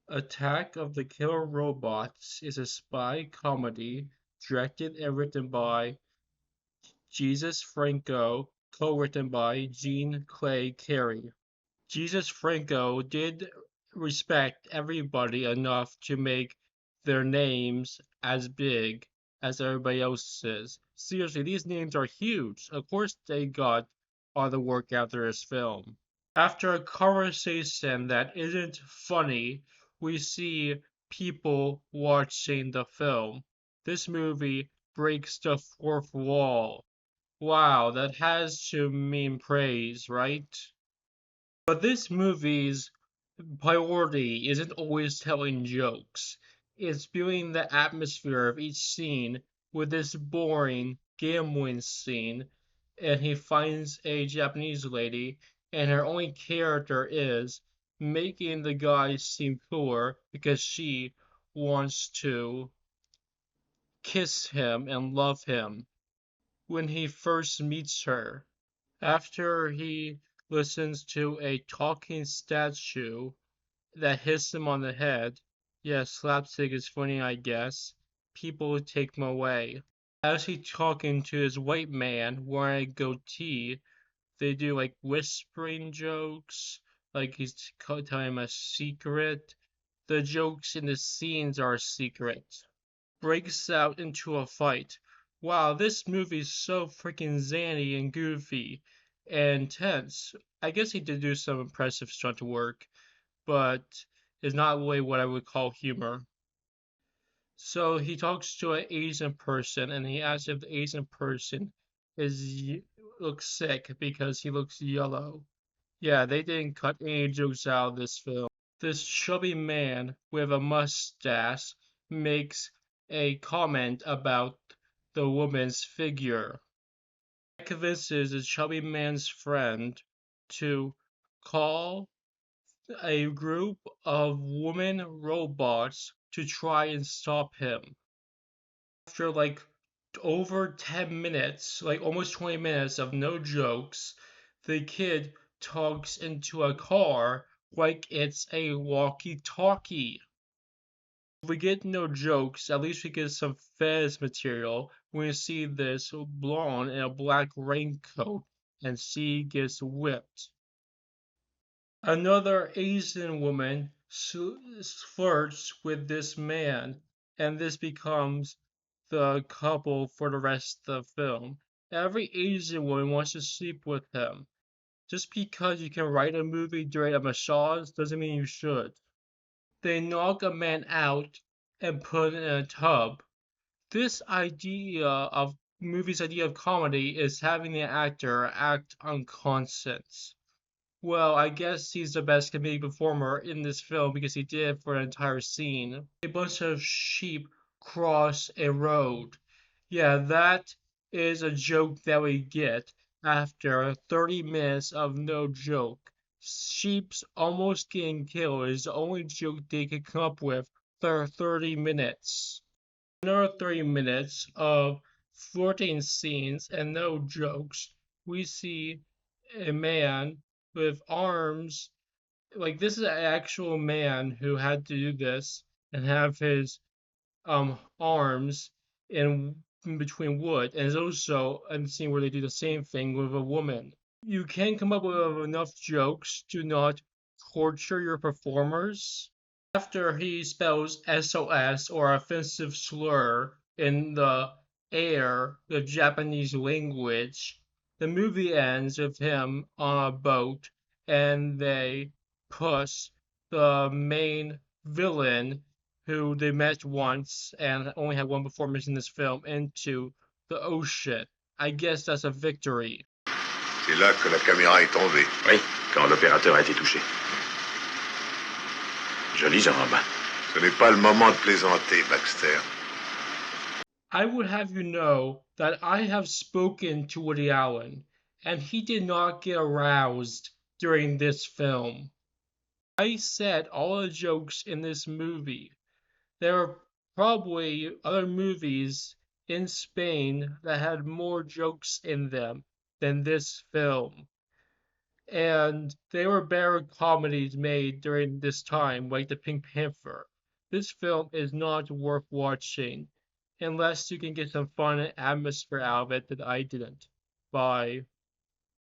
Attack of the Killer Robots is a spy comedy directed and written by Jesus Franco, co-written by Jean Clay Carey. Jesus Franco did respect everybody enough to make their names as big as everybody else's. Seriously, these names are huge. Of course, they got all the work after this film. After a conversation that isn't funny, we see people watching the film. This movie breaks the fourth wall. Wow, that has to mean praise, right? But this movie's priority isn't always telling jokes. It's building the atmosphere of each scene with this boring gambling scene, and he finds a Japanese lady, and her only character is making the guy seem poor because she wants to kiss him and love him when he first meets her. After he listens to a talking statue that hits him on the head, yeah, slapstick is funny, I guess, people take him away. As he's talking to his white man wearing a goatee, they do like whispering jokes, like he's telling him a secret. The jokes in the scenes are secret. Breaks out into a fight. Wow, this movie's so freaking zany and goofy and intense. I guess he did do some impressive stunt work, but it's not really what I would call humor. So he talks to an Asian person and he asks if the Asian person looks sick because he looks yellow. Yeah, they didn't cut any jokes out of this film. This chubby man with a mustache makes a comment about the woman's figure. That convinces the chubby man's friend to call a group of woman robots to try and stop him. After like over 10 minutes, like almost 20 minutes of no jokes, the kid talks into a car like it's a walkie-talkie. If we get no jokes, at least we get some Fez material when we see this blonde in a black raincoat and she gets whipped. Another Asian woman flirts with this man, and this becomes the couple for the rest of the film. Every Asian woman wants to sleep with him. Just because you can write a movie during a massage doesn't mean you should. They knock a man out and put him in a tub. This idea of comedy is having the actor act unconscious. Well, I guess he's the best comedic performer in this film because he did it for an entire scene. A bunch of sheep cross a road. Yeah, that is a joke that we get after 30 minutes of no joke. Sheep's almost getting killed is the only joke they could come up with for 30 minutes. Another 30 minutes of flirting scenes and no jokes. We see a man with arms. Like this is an actual man who had to do this and have his arms in between wood. And there's also a scene where they do the same thing with a woman. You can come up with enough jokes to not torture your performers. After he spells SOS or offensive slur in the air, the Japanese language, the movie ends with him on a boat and they push the main villain who they met once and only had one performance in this film into the ocean. I guess that's a victory. C'est là que la caméra est tombée. Oui, quand l'opérateur a été touché. Joli job. Ce n'est pas le moment de plaisanter, Baxter. I would have you know that I have spoken to Woody Allen, and he did not get aroused during this film. I said all the jokes in this movie. There are probably other movies in Spain that had more jokes in them than this film. And there were better comedies made during this time, like The Pink Panther. This film is not worth watching unless you can get some fun and atmosphere out of it that I didn't. Bye.